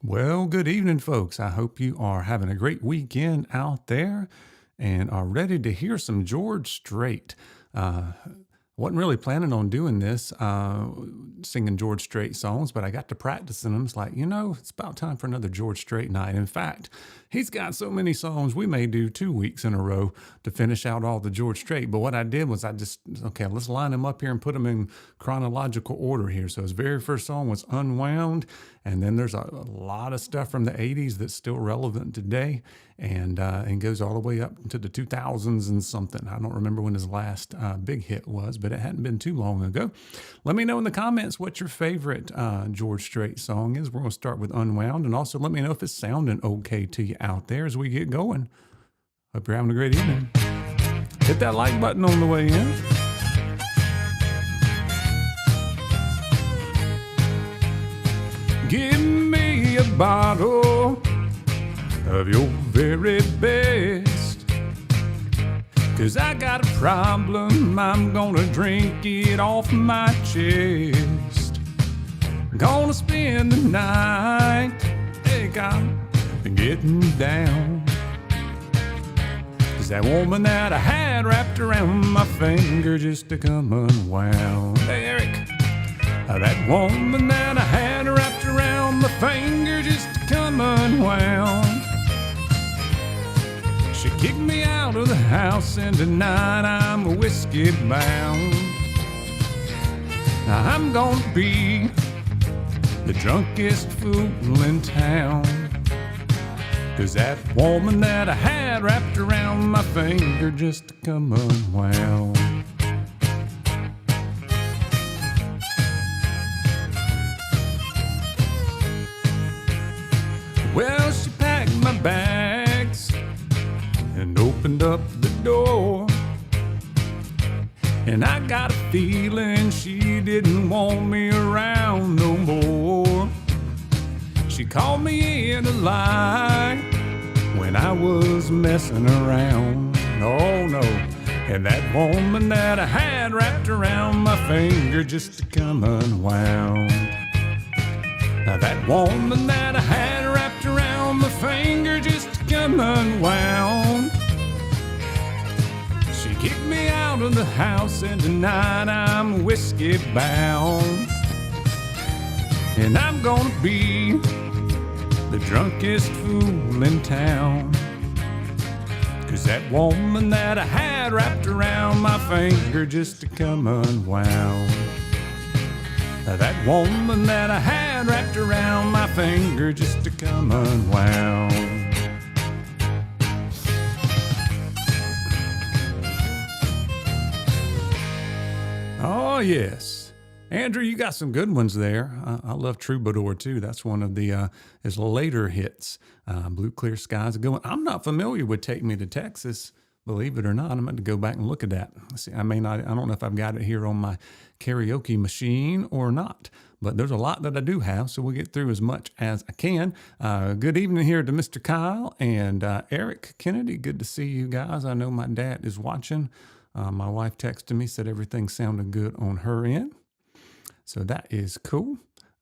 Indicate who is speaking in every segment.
Speaker 1: Well, good evening, folks. I hope you are having a great weekend out there and are ready to hear some George Strait. Wasn't really planning on doing this, singing George Strait songs, but I got to practicing them. It's like, it's about time for another George Strait night. In fact, he's got so many songs, we may do 2 weeks in a row to finish out all the George Strait. But what I did was okay, let's line them up here and put them in chronological order here. So his very first song was Unwound. And then there's a lot of stuff from the 80s that's still relevant today and goes all the way up to the 2000s and something. I don't remember when his last big hit was, but it hadn't been too long ago. Let me know in the comments what your favorite George Strait song is. We're going to start with Unwound, and also let me know if it's sounding okay to you out there as we get going. Hope you're having a great evening. Hit that like button on the way in. Give me a bottle of your very best, 'cause I got a problem, I'm gonna drink it off my chest. Gonna spend the night, think I'm getting down, 'cause that woman that I had wrapped around my finger just to come unwound. Hey, Eric. That woman that I had wrapped around my finger just to come unwound. She kicked me out of the house, and tonight I'm whiskey bound. Now I'm gonna be the drunkest fool in town, 'cause that woman that I had wrapped around my finger just to come unwound. Well, she packed my bags and opened up the door, and I got a feeling she didn't want me around no more. She called me in a lie when I was messing around. Oh no. And that woman that I had wrapped around my finger just to come unwound. Now that woman that I had wrapped around my finger just to come unwound. She kicked me out of the house, and tonight I'm whiskey bound. And I'm gonna be the drunkest fool in town, 'cause that woman that I had wrapped around my finger just to come unwound. That woman that I had wrapped around my finger just to come unwound. Oh, yes. Andrew, you got some good ones there. I love Troubadour, too. That's one of his later hits. Blue Clear Skies. A good one. I'm not familiar with Take Me to Texas. Believe it or not, I'm going to go back and look at that. See, I don't know if I've got it here on my karaoke machine or not, but there's a lot that I do have, so we'll get through as much as I can. Good evening here to Mr. Kyle and Eric Kennedy. Good to see you guys. I know my dad is watching. My wife texted me, said everything sounded good on her end. So that is cool.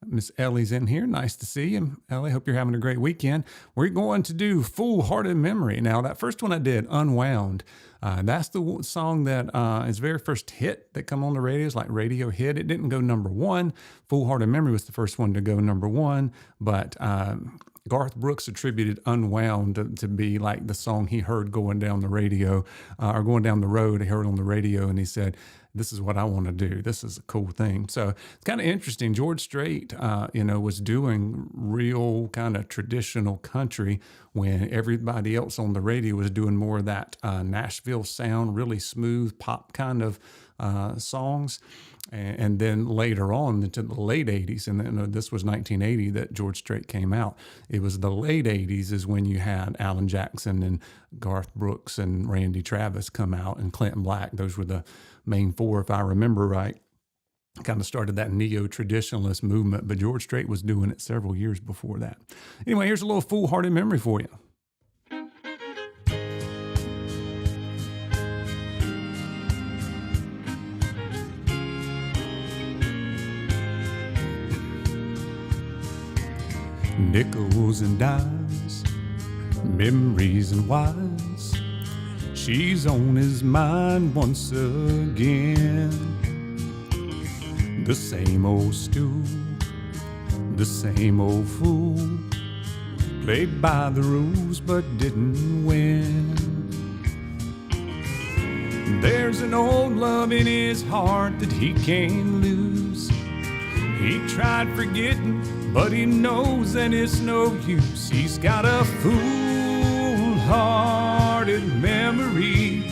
Speaker 1: Miss Ellie's in here. Nice to see you. Ellie, hope you're having a great weekend. We're going to do Foolhardy Memory. Now, that first one I did, Unwound, that's the song that his very first hit that come on the radio. It's like radio hit. It didn't go number one. Foolhardy Memory was the first one to go number one, but Garth Brooks attributed Unwound to be like the song he heard going down the radio, or going down the road, he heard on the radio, and he said, this is what I want to do. This is a cool thing. So it's kind of interesting. George Strait, was doing real kind of traditional country when everybody else on the radio was doing more of that Nashville sound, really smooth pop kind of songs. And then later on into the late 80s, and then this was 1980 that George Strait came out. It was the late 80s is when you had Alan Jackson and Garth Brooks and Randy Travis come out, and Clinton Black. Those were the main four, if I remember right. Kind of started that neo-traditionalist movement, but George Strait was doing it several years before that. Anyway, here's a little foolhardy memory for you. nickels and dimes, memories and whys. She's on his mind once again. The same old stew, the same old fool, played by the rules but didn't win. There's an old love in his heart that he can't lose. He tried forgetting, but he knows that it's no use. He's got a fool-hearted memory.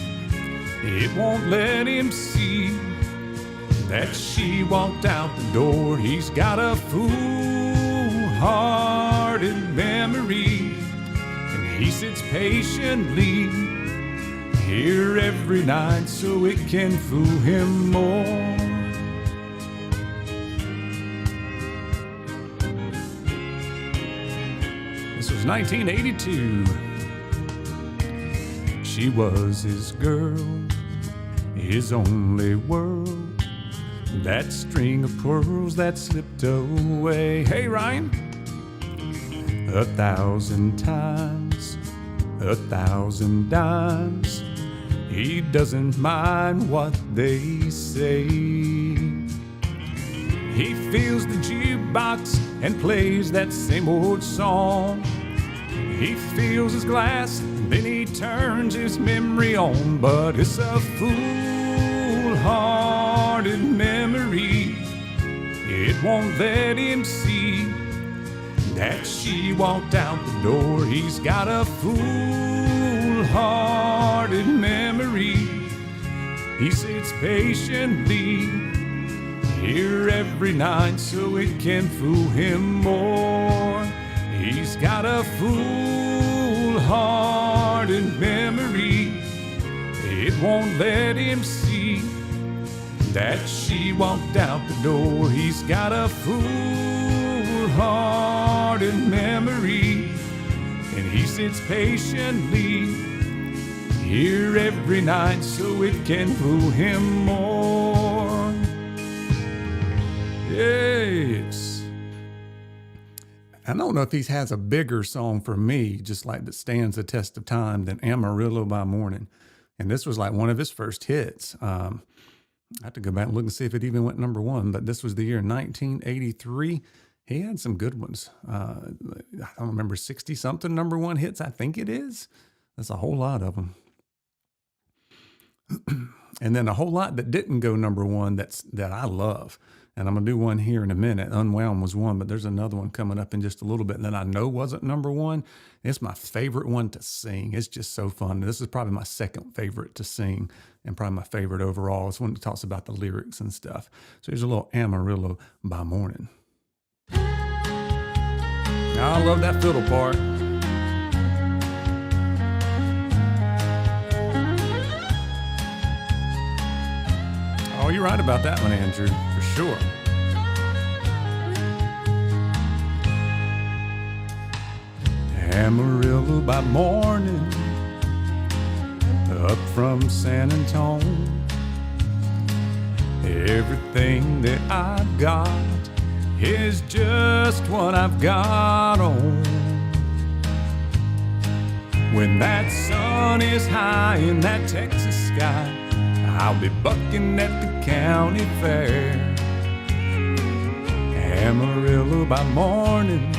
Speaker 1: It won't let him see that she walked out the door. He's got a fool-hearted memory, and he sits patiently here every night so it can fool him more. This was 1982. She was his girl, his only world, that string of pearls that slipped away. Hey, Ryan. 1,000 times, 1,000 dimes, he doesn't mind what they say. He fills the jukebox and plays that same old song. He fills his glass, and then he turns his memory on. But it's a fool-hearted memory. It won't let him see that she walked out the door. He's got a fool-hearted memory. He sits patiently here every night so it can fool him more. He's got a fool-hearted memory. It won't let him see that she walked out the door. He's got a fool-hearted memory, and he sits patiently here every night so it can fool him more. Yes. I don't know if he has a bigger song for me, just like that stands the test of time, than Amarillo by Morning. And this was like one of his first hits. I have to go back and look and see if it even went number one, but this was the year 1983. He had some good ones. I don't remember, 60-something number one hits, I think it is. That's a whole lot of them. And then a whole lot that didn't go number one that I love. And I'm going to do one here in a minute. Unwound was one, but there's another one coming up in just a little bit that I know wasn't number one. It's my favorite one to sing. It's just so fun. This is probably my second favorite to sing and probably my favorite overall. It's when it talks about the lyrics and stuff. So here's a little Amarillo by Morning. I love that fiddle part. Oh, you're right about that one, Andrew, for sure. Amarillo by morning, up from San Antonio. Everything that I've got is just what I've got on. When that sun is high in that Texas sky, I'll be bucking at the county fair. Amarillo by morning,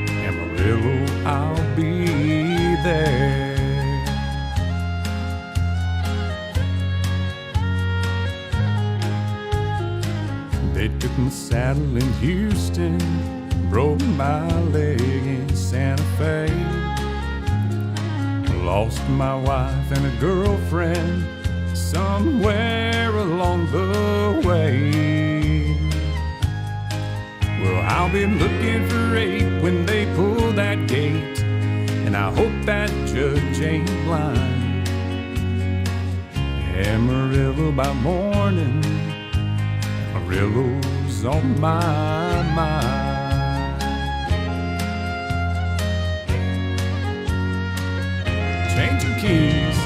Speaker 1: Amarillo, I'll be there. They took my saddle in Houston, broke my leg in Santa Fe. Lost my wife and a girlfriend somewhere along the way. Well, I'll be looking for 8 when they pull that gate, and I hope that judge ain't blind. Amarillo by morning, Amarillo's on my mind. Changing keys,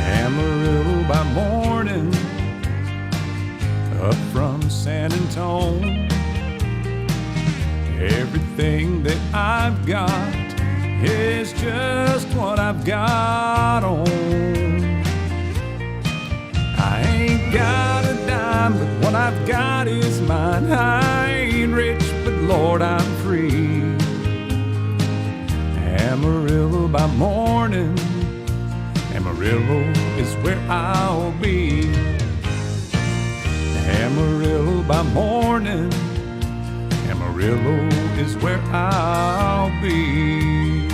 Speaker 1: Amarillo by morning, up from San Antonio. Everything that I've got is just what I've got on. I ain't got a dime, but what I've got is mine. I ain't rich, but Lord, I'm free. Amarillo by morning, Amarillo is where I'll be. Amarillo by morning, Amarillo is where I'll be.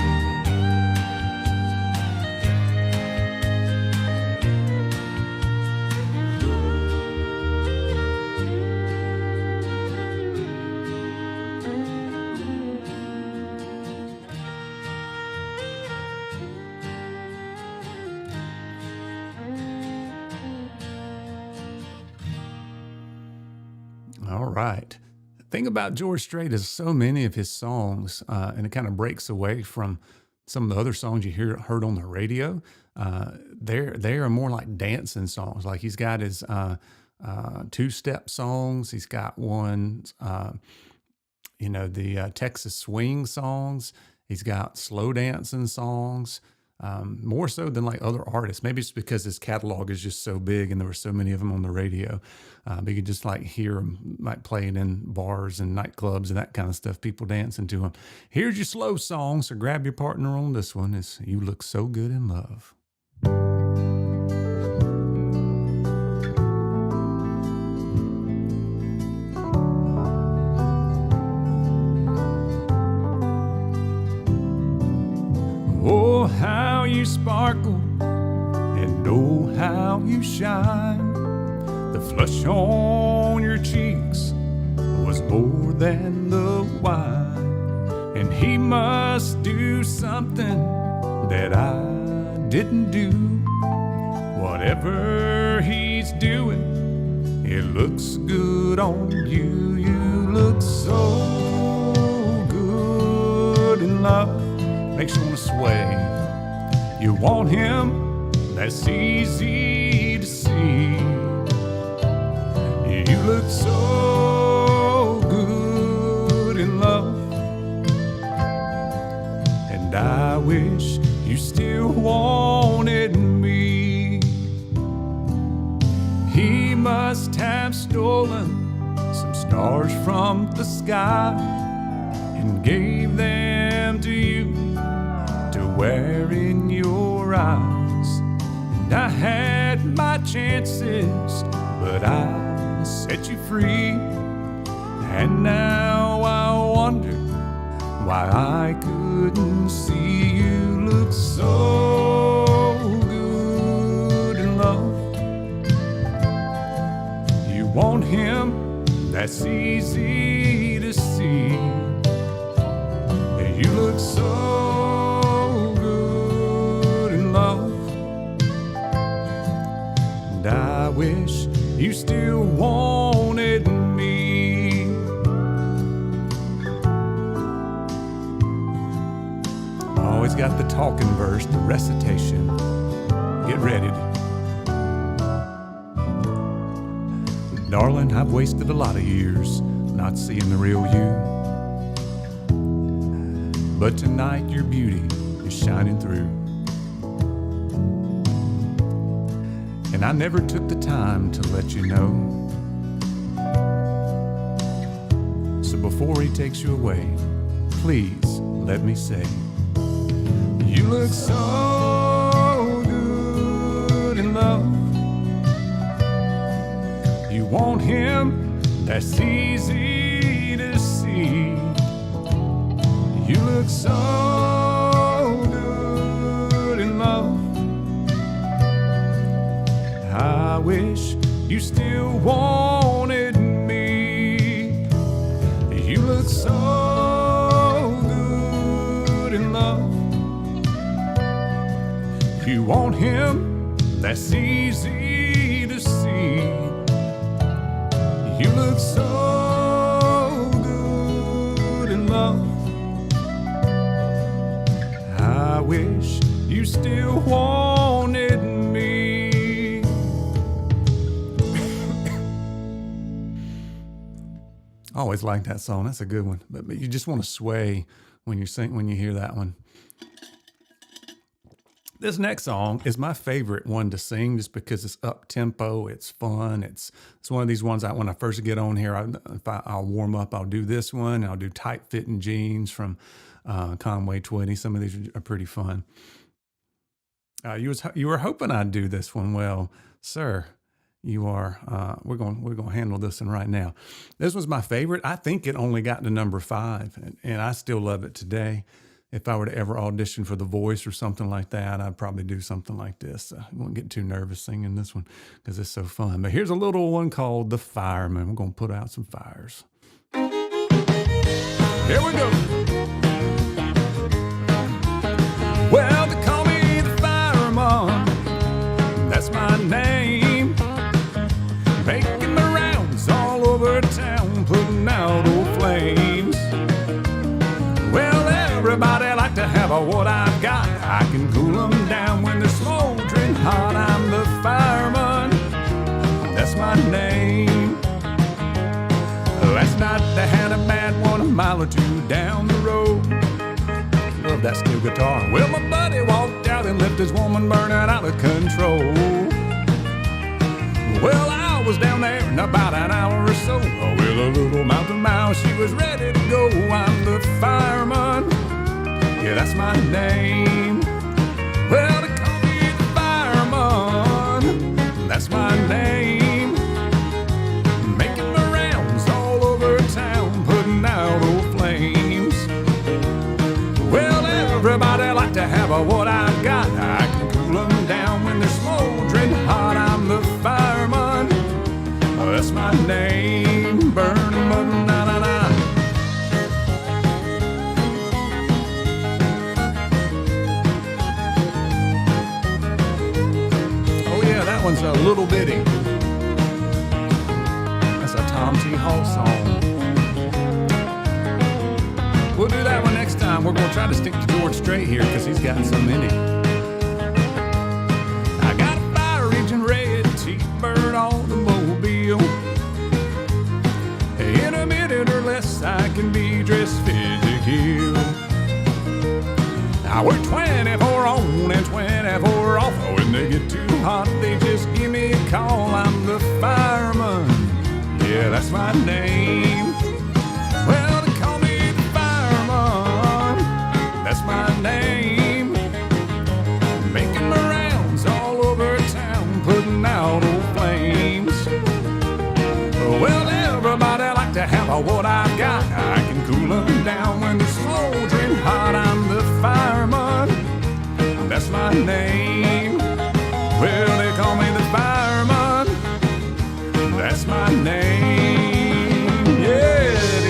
Speaker 1: All right. The thing about George Strait is so many of his songs, and it kind of breaks away from some of the other songs you heard on the radio. They are more like dancing songs. Like he's got his two-step songs. He's got one, the Texas swing songs. He's got slow dancing songs. More so than like other artists. Maybe it's because his catalog is just so big and there were so many of them on the radio. But you could just like hear them like playing in bars and nightclubs and that kind of stuff, people dancing to them. Here's your slow song, so grab your partner on this one. It's You Look So Good in Love. Oh, how you sparkle, and oh, how you shine. The flush on your cheeks was more than the wine. And he must do something that I didn't do. Whatever he's doing, it looks good on you. You look so good in love. Makes you want to sway. You want him, that's easy to see. You look so good in love, and I wish you still wanted me. He must have stolen some stars from the sky and gave them to you to wear in your eyes. And I had my chances, but I set you free. And now I wonder why I couldn't see. You look so good in love. You want him, that's easy to see. You look so good in love, and I wish you still wanted me. Always got the talking verse, the recitation. Get ready. Darling, I've wasted a lot of years not seeing the real you. But tonight your beauty is shining through. And I never took the time to let you know. So before he takes you away, please let me say, you look so good in love. You want him, that's easy to see. You look so good in love. I wish you still wanted me. You look so good in love. You want him, that's easy to see. You look so good in love. I wish you still wanted me. I always like that song. That's a good one. But you just want to sway when you hear that one. This next song is my favorite one to sing just because it's up tempo, it's fun. It's one of these ones when I first get on here, I'll warm up, I'll do this one. I'll do Tight Fitting Jeans from Conway Twitty. Some of these are pretty fun. You were hoping I'd do this one. Well, sir, you are. We're going to handle this one right now. This was my favorite. I think it only got to number 5, and I still love it today. If I were to ever audition for The Voice or something like that, I'd probably do something like this. I won't get too nervous singing this one because it's so fun. But here's a little one called The Fireman. We're going to put out some fires. Here we go. Well, they call me the fireman. That's my name. Making my rounds all over town, putting out old flames. Well, everybody like to have what I've got. I can cool them down when they're smoldering hot. I'm the fireman. That's my name. Last night they had a bad one a mile or two down the road. Love that steel guitar. Well, my buddy walked out and left his woman burning out of control. Well, I was down there in about an hour or so. With a little mountain mouse, she was ready to go. I'm the fireman. Yeah, that's my name. Well, they call me the fireman. That's my name. Making my rounds all over town, putting out old flames. Well, everybody like to have what I've got. I can cool them down when they're smoldering hot. I'm the fireman. That's my name. Burn them up, na-na-na. Oh yeah, that one's a little bitty. That's a Tom T. Hall song. We'll do that one next time. We're going to try to stick to George Strait here because he's got so many. I got a fire raging red, T-bird on the mobile. In a minute or less, I can be dressed fit to kill. I work 24 on and 24 off. When they get too hot, they just give me a call. I'm the fireman. Yeah, that's my name. Well, they call me the fireman. That's my name. Making my rounds all over town, putting out old flames. Well, everybody like to have what I've got. I can cool them down when they're smoldering hot. I'm the fireman. That's my name. Well, they call me the fireman. That's my name. Yeah, it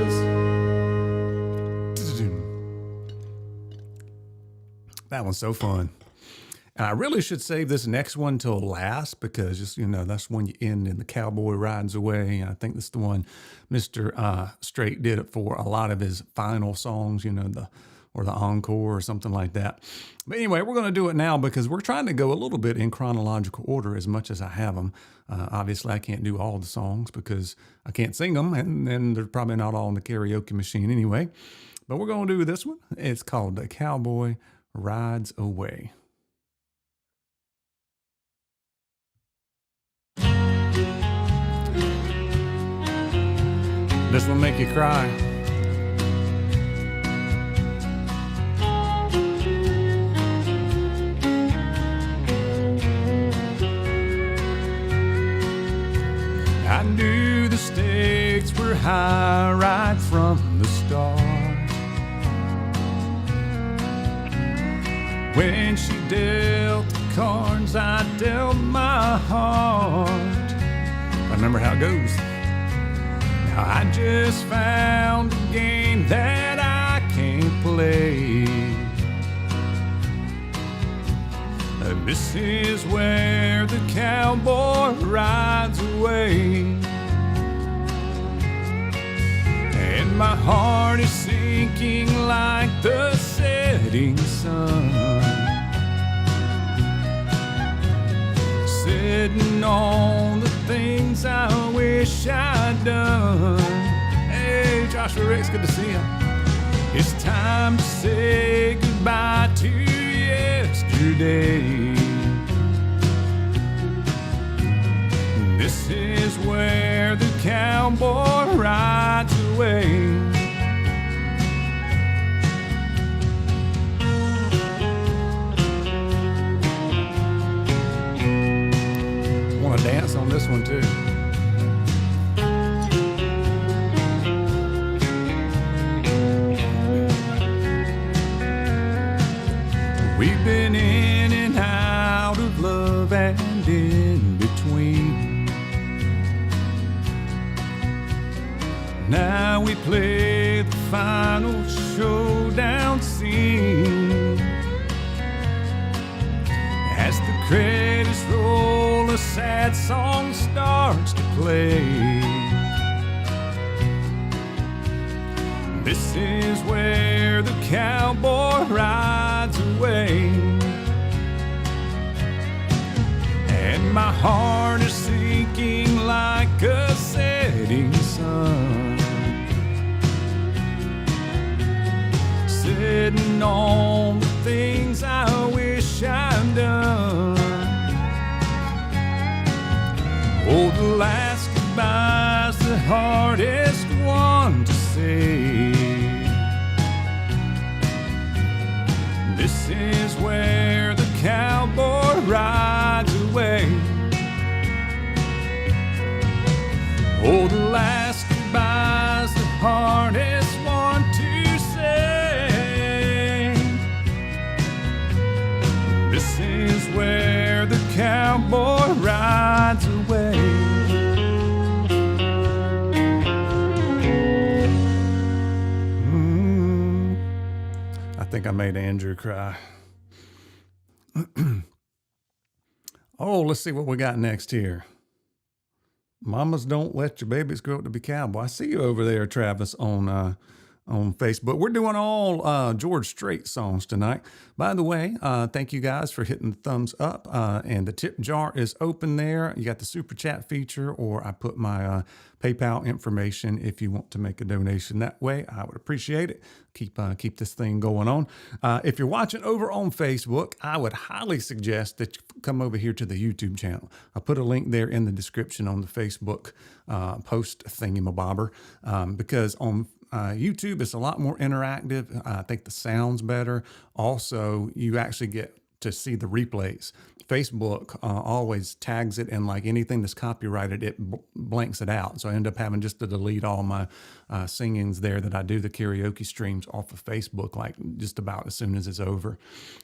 Speaker 1: is. That one's so fun. And I really should save this next one till last because just, that's when you end and the cowboy rides away. And I think that's the one Mr. Strait did it for a lot of his final songs, or the encore or something like that. But anyway, we're going to do it now because we're trying to go a little bit in chronological order as much as I have them. Obviously, I can't do all the songs because I can't sing them, and they're probably not all in the karaoke machine anyway. But we're going to do this one. It's called The Cowboy Rides Away. This will make you cry. I knew the stakes were high right from the start. When she dealt the cards, I dealt my heart. I remember how it goes. Now I just found a game that I can't play. This is where the cowboy rides away. And my heart is sinking like the setting sun, sitting on the things I wish I'd done. Hey, Joshua Ricks, good to see you. It's time to say goodbye to yesterday. This is where the cowboy rides away. Want to dance on this one too. We've been in and out of love and in between. Now we play the final showdown scene. As the credits roll, a sad song starts to play. This is where the cowboy rides away. And my heart is sinking like a setting sun, sitting on the things I wish I'd done. Oh, the last goodbye's the hardest one to say. This is where the cowboy rides away. Oh, the last goodbye's the hardest one to say. This is where the cowboy rides away. I think I made Andrew cry. Oh, let's see what we got next here. Mamas don't let your babies grow up to be cowboy. I see you over there, Travis, on Facebook. We're doing all George Strait songs tonight. By the way, thank you guys for hitting the thumbs up. And the tip jar is open there. You got the super chat feature, or I put my PayPal information if you want to make a donation that way. I would appreciate it. Keep this thing going on. If you're watching over on Facebook, I would highly suggest that you come over here to the YouTube channel. I put a link there in the description on the Facebook post thingamabobber, because on YouTube, it's a lot more interactive. I think the sound's better. Also, you actually get to see the replays. Facebook always tags it, and like anything that's copyrighted, it blanks it out. So I end up having just to delete all my singings there that I do the karaoke streams off of Facebook, like just about as soon as it's over.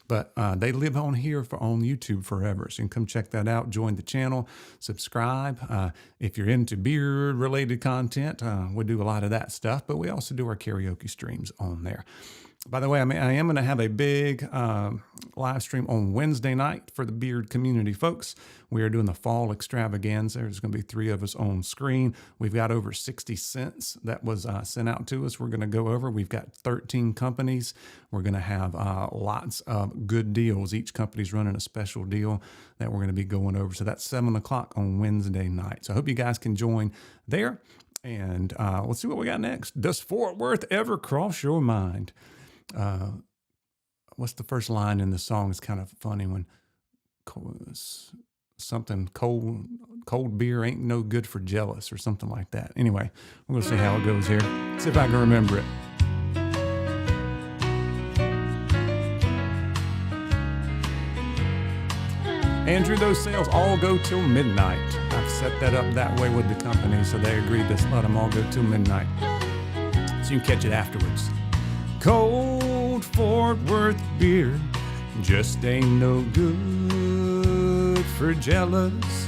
Speaker 1: But they live on here on YouTube forever. So you can come check that out, join the channel, subscribe. If you're into beard related content, we do a lot of that stuff, but we also do our karaoke streams on there. By the way, I am going to have a big live stream on Wednesday night for the beard community folks. We are doing the fall extravaganza. There's going to be 3 of us on screen. We've got over 60 cents that was sent out to us. We're going to go over. We've got 13 companies. We're going to have lots of good deals. Each company's running a special deal that we're going to be going over. So that's 7 o'clock on Wednesday night. So I hope you guys can join there. And let's see what we got next. Does Fort Worth ever cross your mind? What's the first line in the song? It's kind of funny when something cold beer ain't no good for jealous or something like that. Anyway, we're going to see how it goes here. See if I can remember it. Andrew, those sales all go till midnight. I've set that up that way with the company, so they agreed to let them all go till midnight. So you can catch it afterwards. Cold Fort Worth beer just ain't no good for jealous.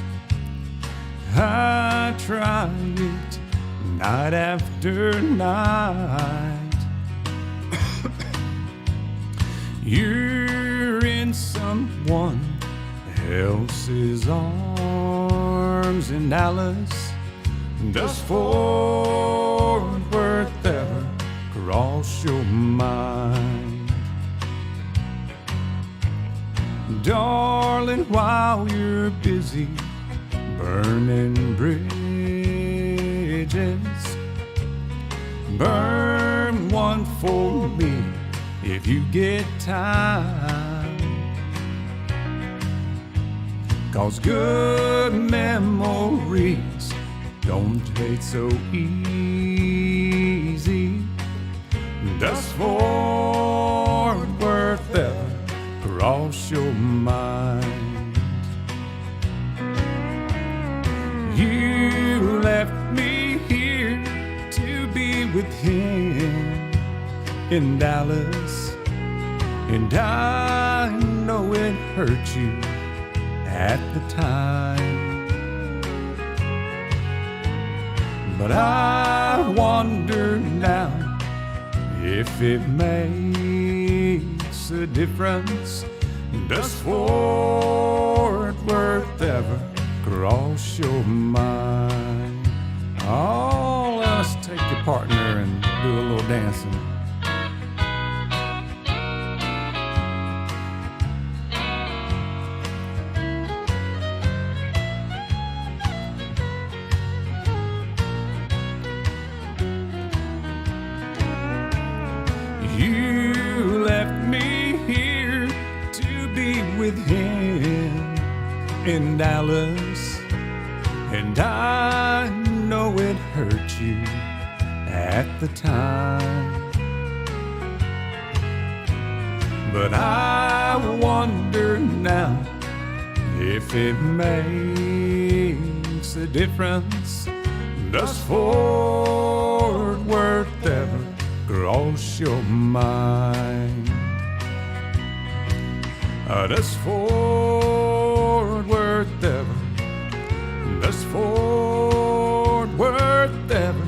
Speaker 1: I try it night after night. You're in someone else's arms in Dallas. Does Fort Worth ever cross your mind? Darling, while you're busy burning bridges, burn one for me if you get time. 'Cause good memories don't fade so easy. Does Fort Worth ever cross your mind? You left me here to be with him in Dallas, and I know it hurt you at the time. But I wonder now if it makes a difference. Does Fort Worth ever cross your mind? Oh, let's take your partner and do a little dancing. You left me here to be with him in Dallas, and I know it hurt you at the time. But I wonder now if it makes a difference. Does Fort Worth ever cross your mind? Does Fort Worth ever? Does Fort Worth ever?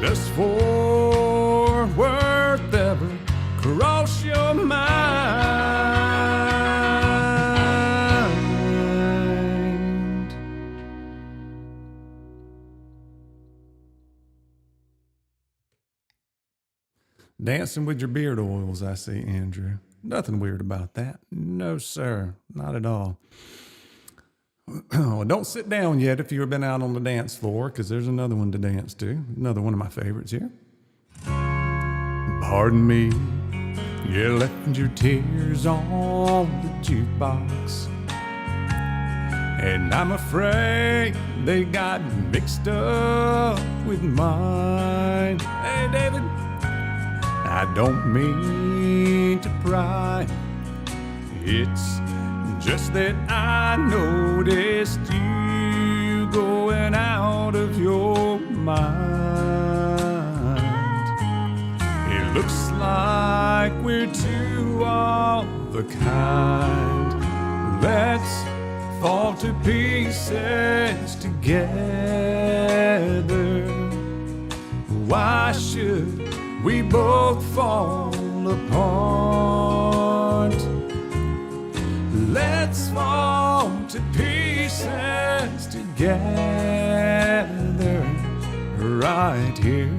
Speaker 1: Does Fort Worth ever cross your mind? Dancing with your beard oils, I see, Andrew. Nothing weird about that. No, sir. Not at all. Well, don't sit down yet if you've been out on the dance floor, because there's another one to dance to. Another one of my favorites here. Pardon me, you left your tears on the jukebox, and I'm afraid they got mixed up with mine. Hey, David, I don't mean to pry. It's just that I noticed you going out of your mind. It looks like we're two of a kind. Let's fall to pieces together. Why should we both fall apart? Let's fall to pieces together, right here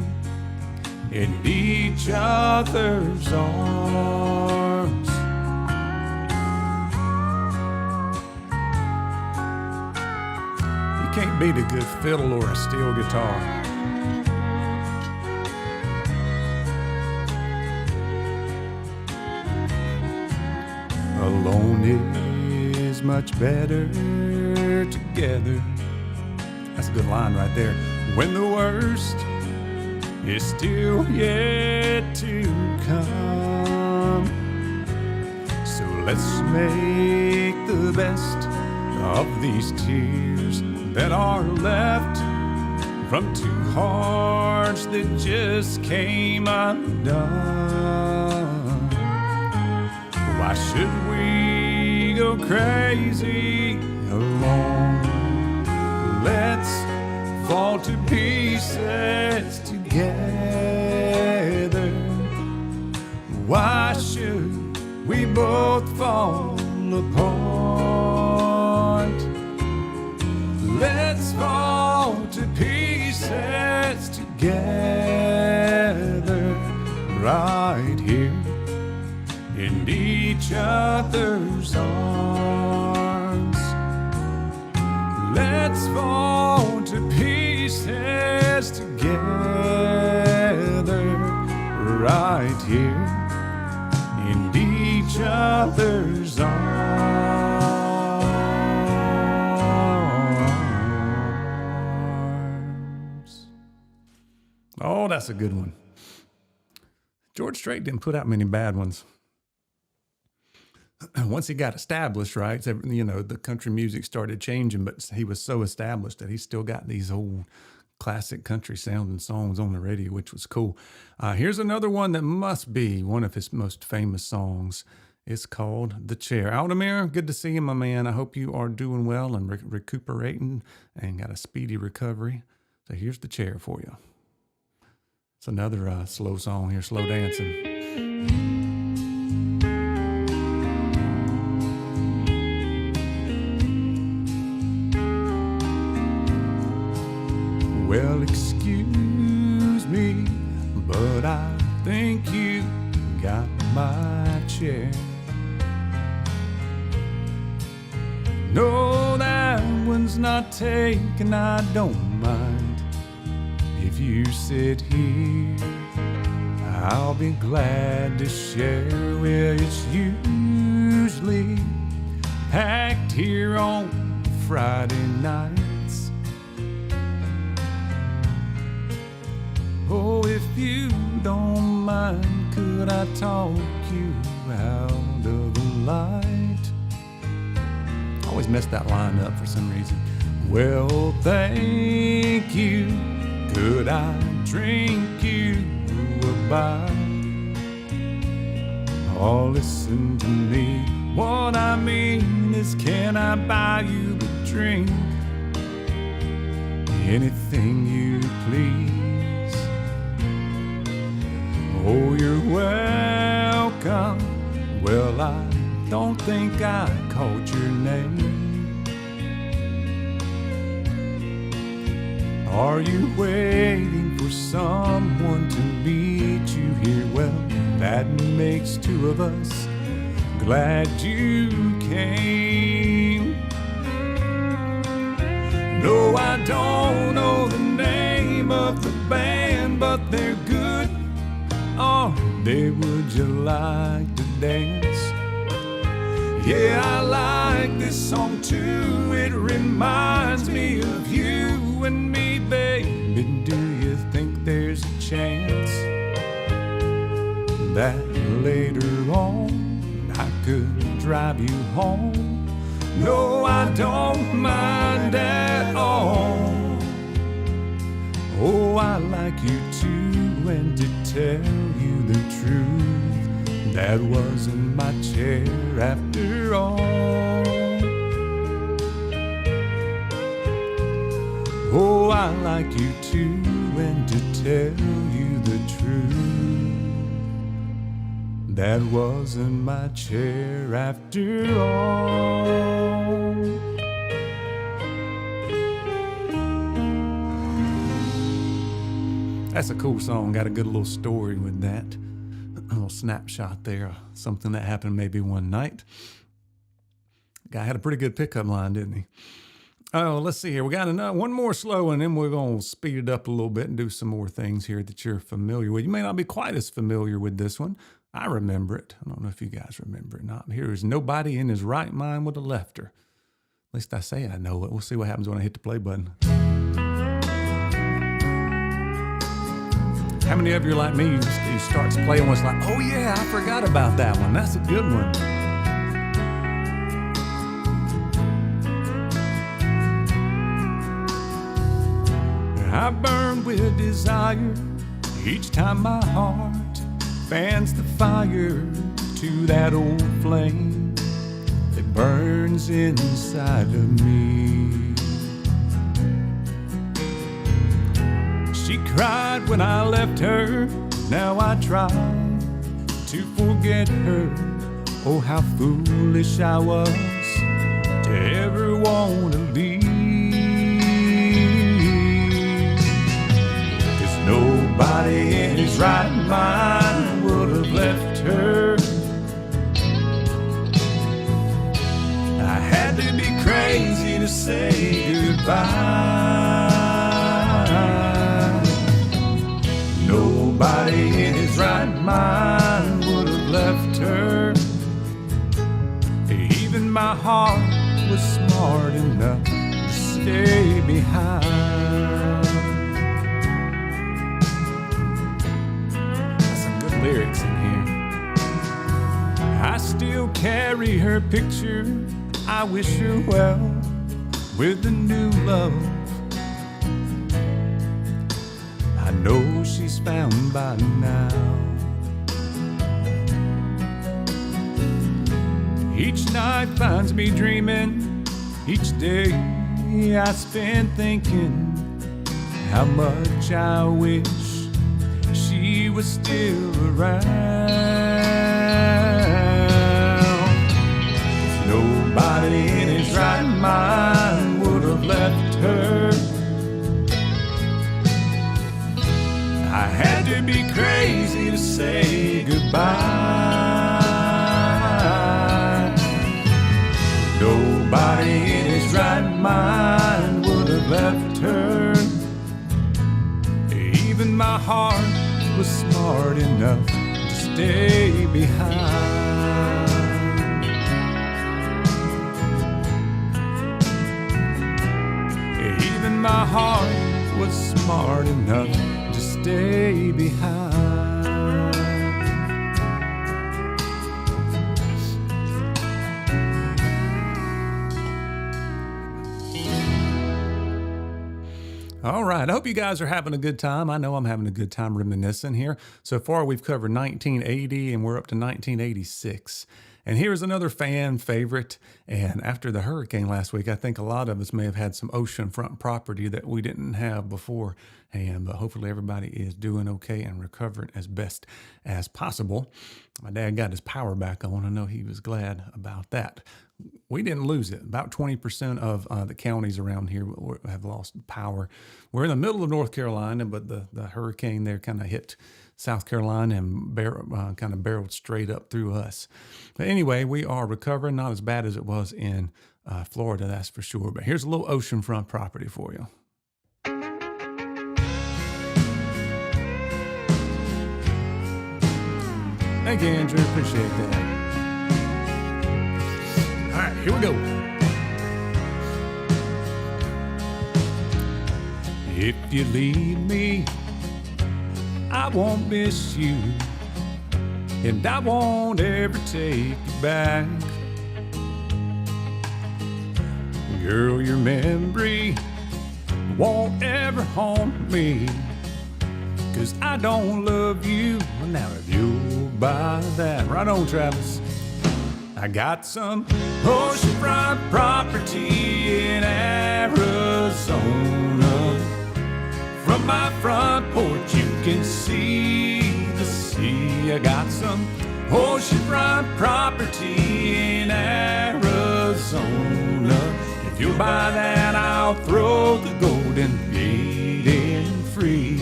Speaker 1: in each other's arms. You can't beat a good fiddle or a steel guitar. Alone is much better together. That's a good line right there. When the worst is still yet to come. So let's make the best of these tears that are left from two hearts that just came undone. Why should we go crazy alone? Let's fall to pieces together. Why should we both fall apart? Let's fall to pieces together, right here in each other's arms. Let's fall to pieces together, here in each other's arms. Oh, that's a good one. George Strait didn't put out many bad ones. Once he got established, right, you know, the country music started changing, but he was so established that he still got these old classic country sounding songs on the radio, which was cool. Here's another one that must be one of his most famous songs. It's called The Chair. Aldemir, good to see you, my man. I hope you are doing well and recuperating and got a speedy recovery. So here's The Chair for you. It's another slow song here, slow dancing. Well, excuse me, but I think you got my chair. No, that one's not taken, I don't mind. If you sit here, I'll be glad to share. Well, it's usually packed here on Friday nights. Oh, if you don't mind, could I talk you out of the light? I always mess that line up for some reason. Well, thank you. Could I drink you a bite? Oh, listen to me. What I mean is, can I buy you a drink? Anything you please. Oh, you're welcome. Well, I don't think I caught your name. Are you waiting for someone to meet you here? Well, that makes two of us. Glad you came. No, I don't know the name of the band, but they're good. Oh, they would you like to dance? Yeah, I like this song too. It reminds me of you and me, baby. Do you think there's a chance that later on I could drive you home? No, I don't mind at all. Oh, I like you too, and to tell you the truth, that wasn't my chair after all. Oh, I like you too, and to tell you the truth, that wasn't my chair after all. That's a cool song. Got a good little story with that. A little snapshot there. Something that happened maybe one night. Guy had a pretty good pickup line, didn't he? Oh, let's see here. We got one more slow one, and then we're going to speed it up a little bit and do some more things here that you're familiar with. You may not be quite as familiar with this one. I remember it. I don't know if you guys remember it or not. Here is Nobody in His Right Mind with a Lefter. At least I say I know it. We'll see what happens when I hit the play button. How many of you are like me? He starts playing one, it's like, oh yeah, I forgot about that one. That's a good one. I burn with desire each time my heart fans the fire to that old flame that burns inside of me. She cried when I left her, now I try to forget her. Oh, how foolish I was to ever want to leave. 'Cause nobody in his right mind would have left her. I had to be crazy to say goodbye. Nobody in his right mind my heart was smart enough to stay behind. That's some good lyrics in here. I still carry her picture. I wish her well with the new love. I know she's found by now. Each night finds me dreaming. Each day I spend thinking how much I wish she was still around. Nobody in his right mind would have left her. I had to be crazy to say goodbye. Nobody in his right mind would have left her. Even my heart was smart enough to stay behind. Even my heart was smart enough to stay behind. All right, I hope you guys are having a good time. I know I'm having a good time reminiscing here. So far, we've covered 1980 and we're up to 1986. And here's another fan favorite. And after the hurricane last week, I think a lot of us may have had some oceanfront property that we didn't have before. But hopefully everybody is doing okay and recovering as best as possible. My dad got his power back on. I know he was glad about that. We didn't lose it. About 20% of the counties around here have lost power. We're in the middle of North Carolina, but the hurricane there kind of hit South Carolina and kind of barreled straight up through us. But anyway, we are recovering. Not as bad as it was in Florida, that's for sure. But here's a little oceanfront property for you. Thank you, Andrew. Appreciate that. All right, here we go. If you leave me, I won't miss you, and I won't ever take you back. Girl, your memory won't ever haunt me, 'cause I don't love you. Now if you'll buy that, right on, Travis. I got some oceanfront property in Arizona. From my front porch you can see the sea. I got some oceanfront property in Arizona. If you'll buy that, I'll throw the Golden Gate in free.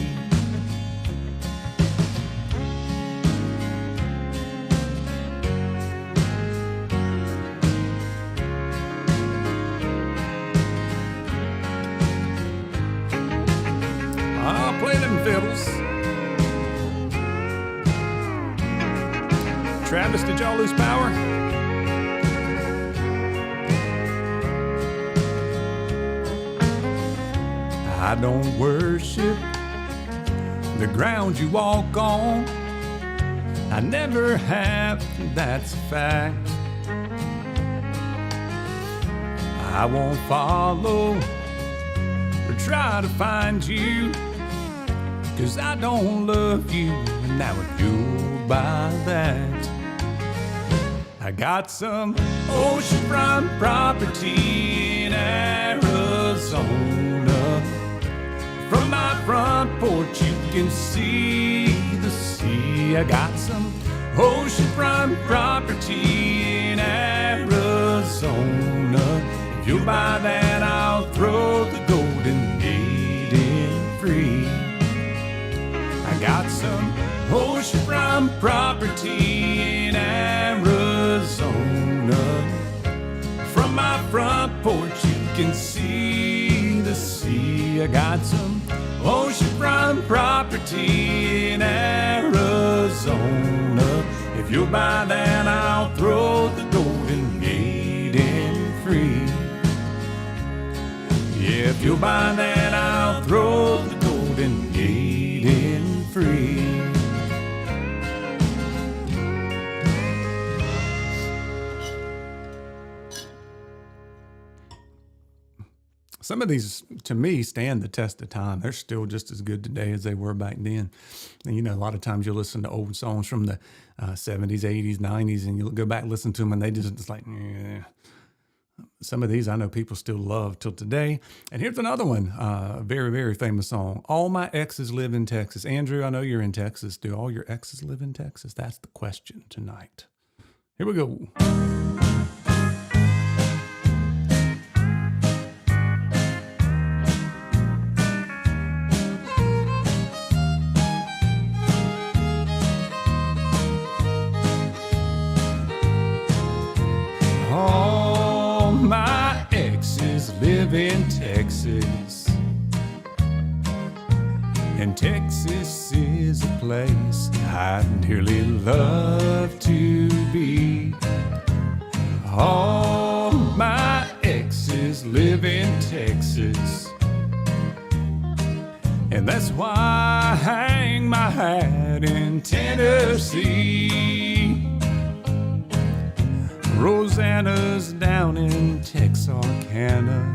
Speaker 1: I'll play them fiddles. Travis, did y'all lose power? I don't worship the ground you walk on. I never have, that's a fact. I won't follow or try to find you, 'cause I don't love you. Now if you'll buy that, I got some oceanfront property in Arizona. From my front porch you can see the sea. I got some oceanfront property in Arizona. If you'll buy that, I'll throw the Golden Gate in free. I got some oceanfront property in Arizona. From my front porch you can see the sea. I got some oceanfront property in Arizona. If you'll buy that, I'll throw the Golden Gate in If you'll buy that, I'll throw the Golden Gate in free. Some of these, to me, stand the test of time. They're still just as good today as they were back then. And, you know, a lot of times you'll listen to old songs from the 70s, 80s, 90s, and you'll go back and listen to them, and they just like, yeah. Some of these I know people still love till today. And here's another one, a very, very famous song. All my exes live in Texas. Andrew, I know you're in Texas. Do all your exes live in Texas? That's the question tonight. Here we go. All my exes live in Texas, and Texas is a place I'd dearly love to be. All my exes live in Texas, and that's why I hang my hat in Tennessee. Rosanna's down in Texarkana,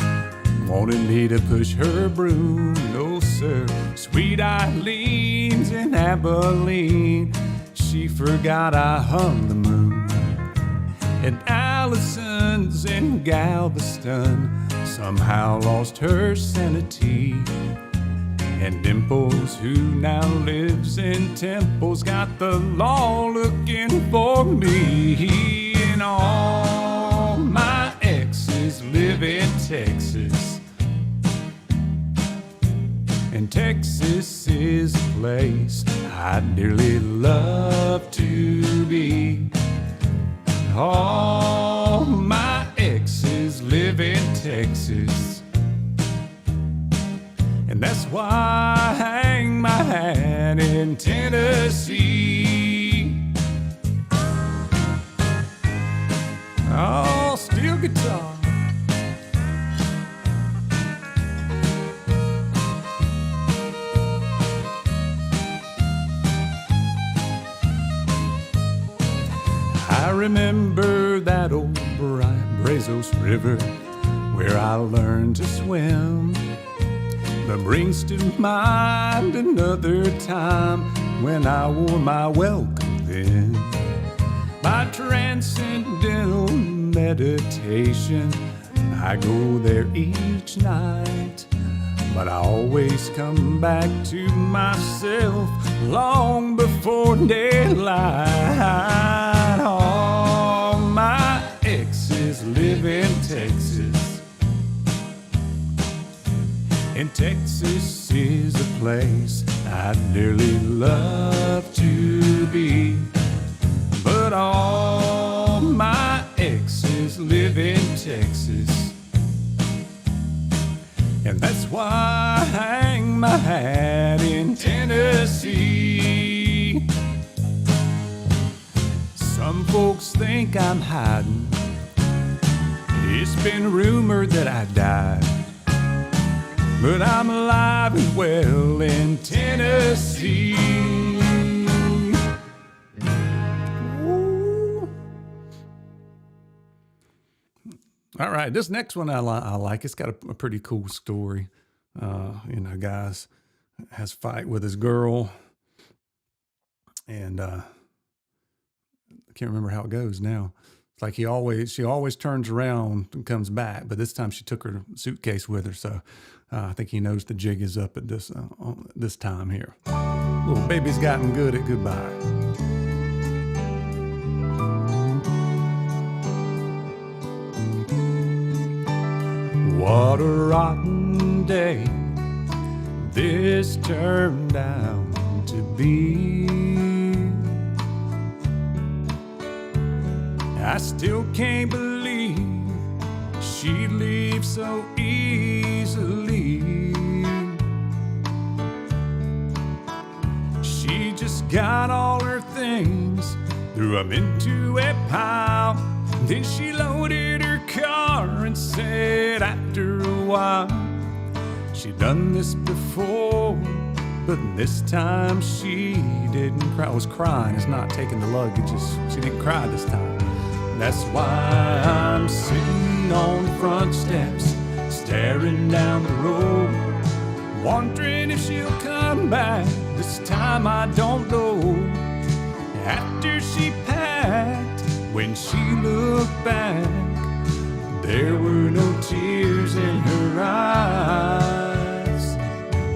Speaker 1: wanted me to push her broom. No, sir. Sweet Eileen's in Abilene, she forgot I hung the moon. And Allison's in Galveston, somehow lost her sanity. And Dimples, who now lives in Temple's, got the law looking for me. And all my exes live in Texas, and Texas is a place I'd dearly love to be. All my exes live in Texas, and that's why I hang my hat in Tennessee. Oh, steel guitar. I remember that old bright Brazos River where I learned to swim. But brings to mind another time when I wore my welcome then. By transcendental meditation, I go there each night, but I always come back to myself long before daylight. All my exes live in Texas, and Texas is a place I'd dearly love to be. But all my exes live in Texas, and that's why I hang my hat in Tennessee. Some folks think I'm hiding. It's been rumored that I died, but I'm alive and well in Tennessee. All right, this next one I like. It's got a pretty cool story. You know, guys has a fight with his girl, and I can't remember how it goes now. It's like she always turns around and comes back, but this time she took her suitcase with her. So I think he knows the jig is up at this time here. Little baby's gotten good at goodbye. What a rotten day this turned out to be. I still can't believe she'd leave so easily. She just got all her things, threw them into a pile. Then she loaded her car and said after a while, She done this before, but this time she didn't cry. I was crying. It's not taking the luggage. She didn't cry this time. That's why I'm sitting on the front steps, staring down the road, wondering if she'll come back. This time I don't know. After she packed, when she looked back, there were no tears in her eyes.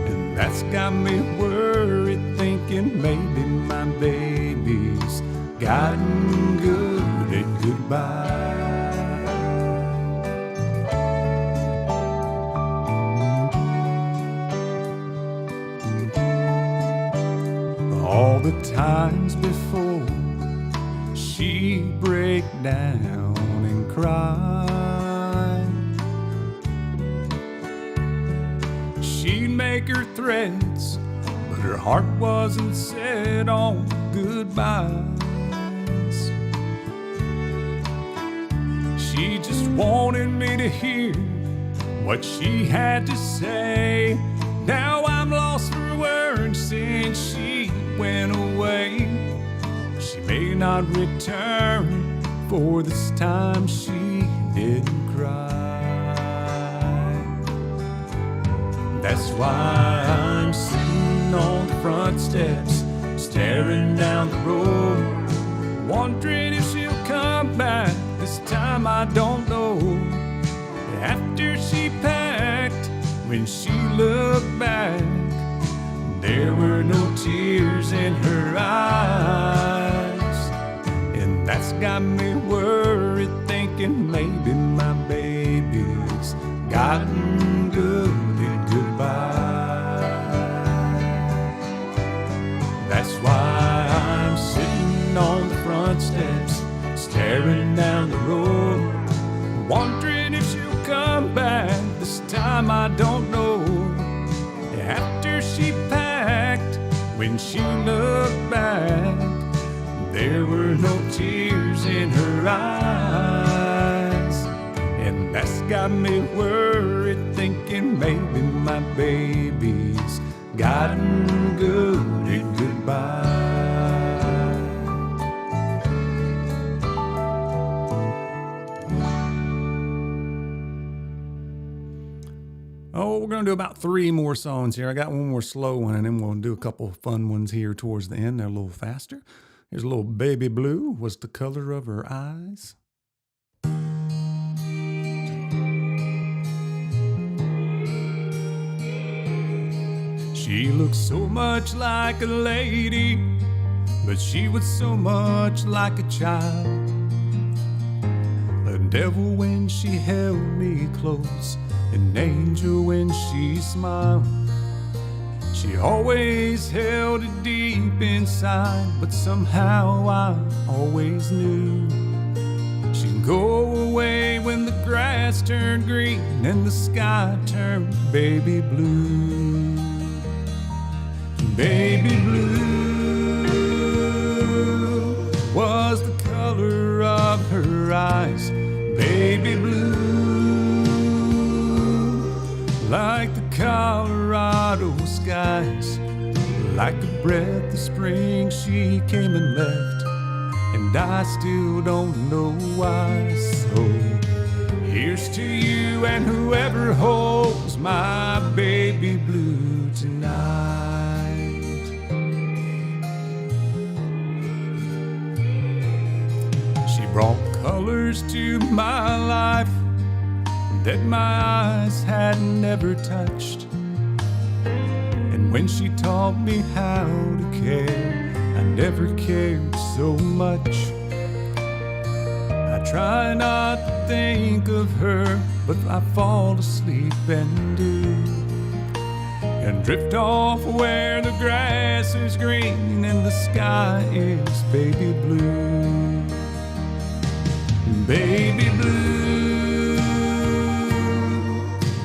Speaker 1: And that's got me worried, thinking maybe my baby's gotten good at goodbye. All the times before she'd break down and cry, she'd make her threats, but her heart wasn't set on goodbyes. She just wanted me to hear what she had to say. Now I'm lost for words since she went away. She may not return, for this time she didn't cry. That's why I'm sitting on the front steps, staring down the road, wondering if she'll come back. This time I don't know. After she packed, when she looked back, there were no tears in her eyes. And that's got me worried, thinking maybe my baby's gotten good at goodbye. That's why I'm sitting on the front steps, staring down the road, wondering if she'll come back. This time I don't know. After she packed, when she looked back, there were no tears in her eyes. And that's got me worried, thinking maybe my baby's gotten good at goodbye. Oh, we're going to do about 3 more songs here. I got one more slow one, and then we'll do a couple fun ones here towards the end. They're a little faster. Here's a little Baby Blue, was the color of her eyes. She looked so much like a lady, but she was so much like a child. A devil when she held me close, an angel when she smiled. She always held it deep inside, but somehow I always knew she'd go away when the grass turned green and the sky turned baby blue. Baby blue was the color of her eyes. Baby blue, like the Colorado skies, like a breath of spring she came and left, and I still don't know why. So here's to you and whoever holds my baby blue tonight. She brought colors to my life that my eyes had never touched. And when she taught me how to care, I never cared so much. I try not to think of her, but I fall asleep and do, and drift off where the grass is green and the sky is baby blue. Baby blue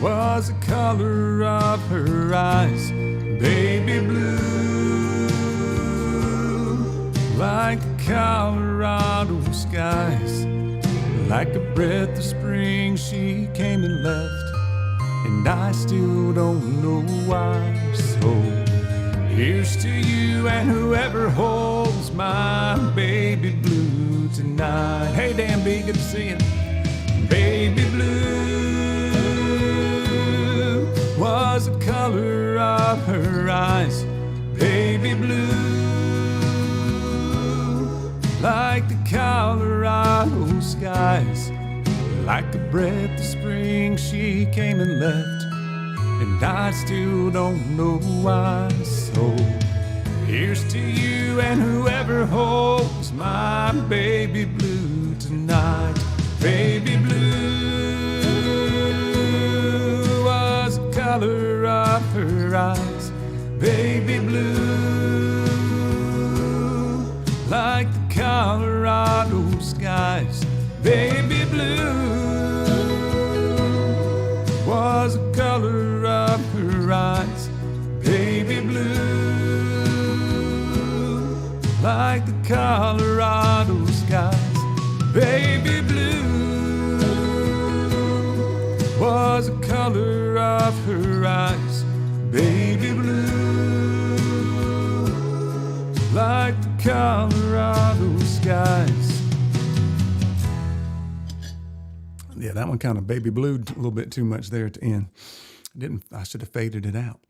Speaker 1: was the color of her eyes. Baby blue, like the Colorado skies, like a breath of spring she came and left, and I still don't know why. So here's to you and whoever holds my baby blue tonight. Hey, Dan B, good to see you. Baby blue was the color of her eyes. Baby blue, like the Colorado skies. Like a breath of spring, she came and left, and I still don't know why. So here's to you and whoever holds my baby blue tonight. Baby blue was the color of her eyes. Baby blue, like the Colorado skies. Baby blue was the color of her eyes. Baby blue, like the Colorado skies. Baby blue was the color of her eyes. Baby blue, like the Colorado skies. Yeah, that one kind of baby blued a little bit too much there at the end. I should have faded it out.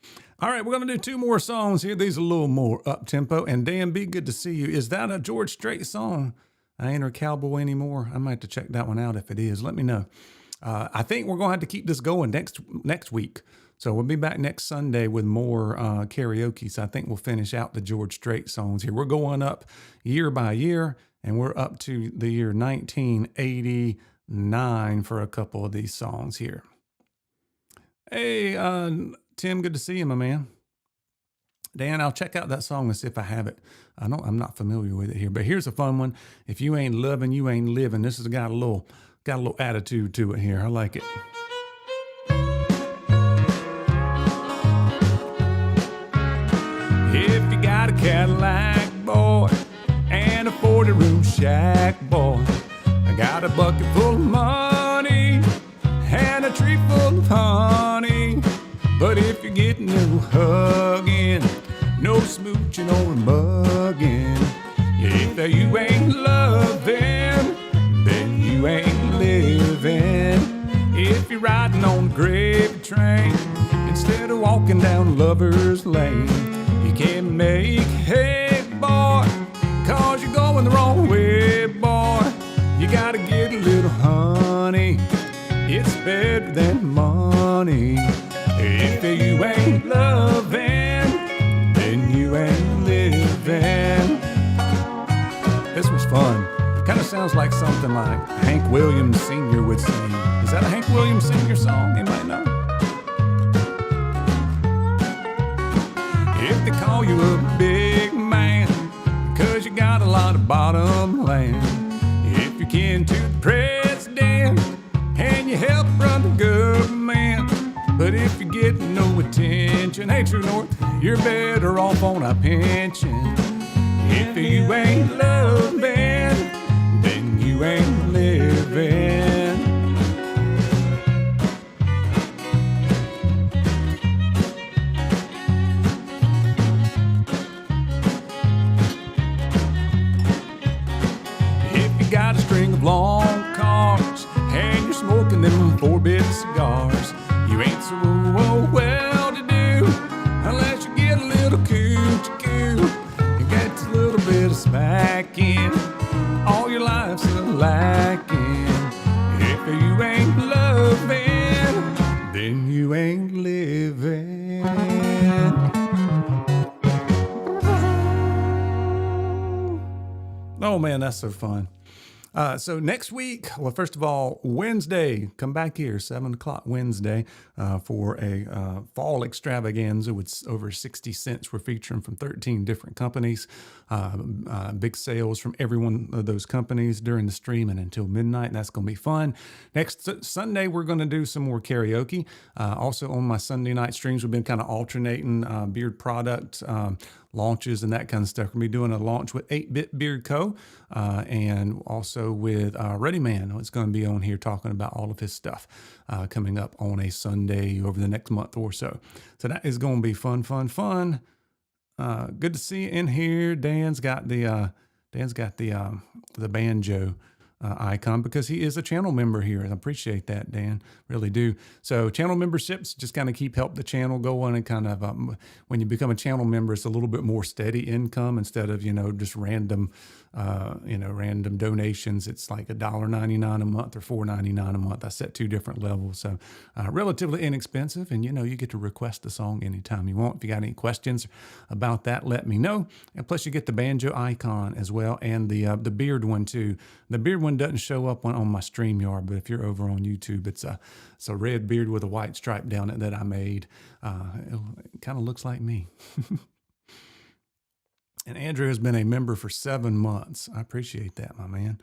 Speaker 1: All right, we're going to do two more songs here. These are a little more up-tempo. And Dan B, good to see you. Is that a George Strait song? I Ain't Her Cowboy Anymore. I might have to check that one out if it is. Let me know. I think we're going to have to keep this going next week. So we'll be back next Sunday with more karaoke. So I think we'll finish out the George Strait songs here. We're going up year by year, and we're up to the year 1989 for a couple of these songs here. Hey, Tim, good to see you, my man. Dan, I'll check out that song and see if I have it. I'm not familiar with it here, but here's a fun one. If you ain't loving, you ain't living. This has got a little attitude to it here. I like it. If you got a Cadillac, boy, and a 40-room shack, boy, I got a bucket full of money and a tree full of honey. But if you're getting no hugging, no smooching or mugging, if you ain't loving, then you ain't living. If you're riding on the gravy train instead of walking down Lover's Lane, you can't make hay, boy, 'cause you're going the wrong way, boy. You gotta get a little honey, it's better than money. If you ain't loving, then you ain't living. This was fun. Kind of sounds like something like Hank Williams Sr. would sing. Is that a Hank Williams Sr. song? You might know. If they call you a big man 'cause you got a lot of bottom land, if you're kin to the president and you help run the government, but if you get no attention, hey True North, you're better off on a pension. If you ain't loving, then you ain't living. If you got a string of long cars and you're smoking them 4-bit cigars, you ain't so well-to-do unless you get a little coochie-coo. You get a little bit of smacking, all your life's a lacking. If you ain't loving, then you ain't living. Oh man, that's so fun. So next week, well, first of all, Wednesday, come back here, 7 o'clock Wednesday, for a fall extravaganza with over 60 cents. We're featuring from 13 different companies, big sales from every one of those companies during the stream and until midnight. That's going to be fun. Next Sunday, we're going to do some more karaoke. Also on my Sunday night streams, we've been kind of alternating beard product, launches and that kind of stuff. We're going to be doing a launch with 8-Bit Beard Co. And also with Ready Man. It's going to be on here talking about all of his stuff coming up on a Sunday over the next month or so. So that is going to be fun. Good to see you in here. Dan's got the banjo icon because he is a channel member here. And I appreciate that, Dan. Really do. So channel memberships just kind of help the channel going, and kind of when you become a channel member, it's a little bit more steady income instead of, just random donations. It's like $1.99 a month or $4.99 a month. I set 2 different levels. So relatively inexpensive. And, you get to request a song anytime you want. If you got any questions about that, let me know. And plus you get the banjo icon as well, and the beard one too. The beard one doesn't show up on my StreamYard, but if you're over on YouTube, it's a red beard with a white stripe down it that I made. It kind of looks like me. And Andrew has been a member for 7 months. I appreciate that, my man.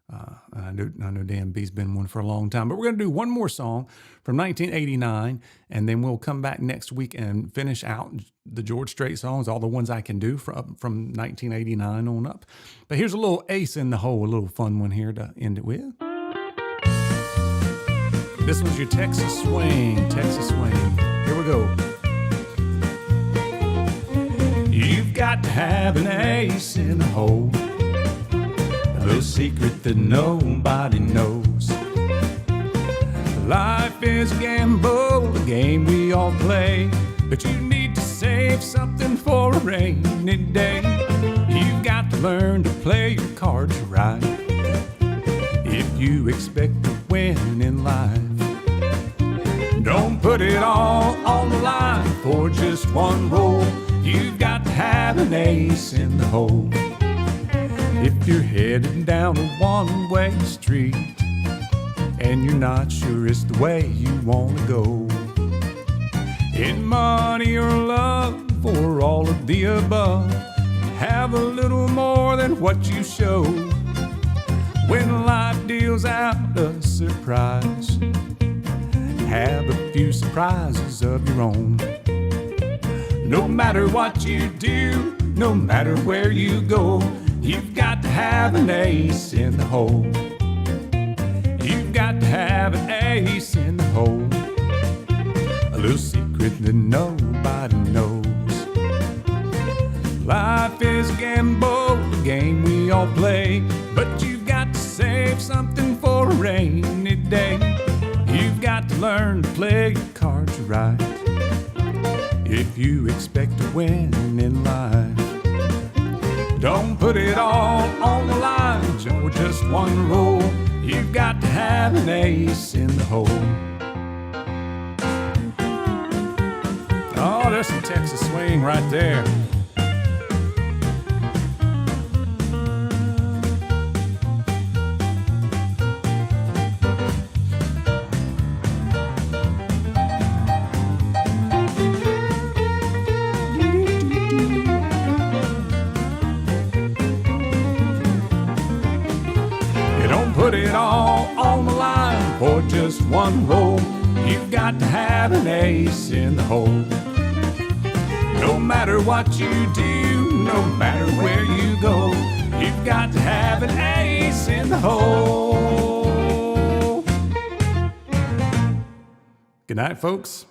Speaker 1: I know Dan B's been one for a long time. But we're going to do one more song from 1989, and then we'll come back next week and finish out the George Strait songs, all the ones I can do from 1989 on up. But here's a little ace in the hole, a little fun one here to end it with. This one's your Texas Swing. Here we go. You've got to have an ace in the hole, a little secret that nobody knows. Life is a gamble, a game we all play, but you need to save something for a rainy day. You've got to learn to play your cards right if you expect to win in life. Don't put it all on the line for just one roll. You've got to have an ace in the hole. If you're headed down a one-way street and you're not sure it's the way you want to go, in money or love or all of the above, have a little more than what you show. When life deals out a surprise, have a few surprises of your own. No matter what you do, no matter where you go, you've got to have an ace in the hole. You've got to have an ace in the hole, a little secret that nobody knows. Life is a gamble, a game we all play, but you've got to save something for a rainy day. You've got to learn to play your cards right if you expect to win in life. Don't put it all on the line or just one roll. You've got to have an ace in the hole. Oh, there's some Texas swing right there. Put it all on the line for just one roll. You've got to have an ace in the hole. No matter what you do, no matter where you go, you've got to have an ace in the hole. Good night, folks.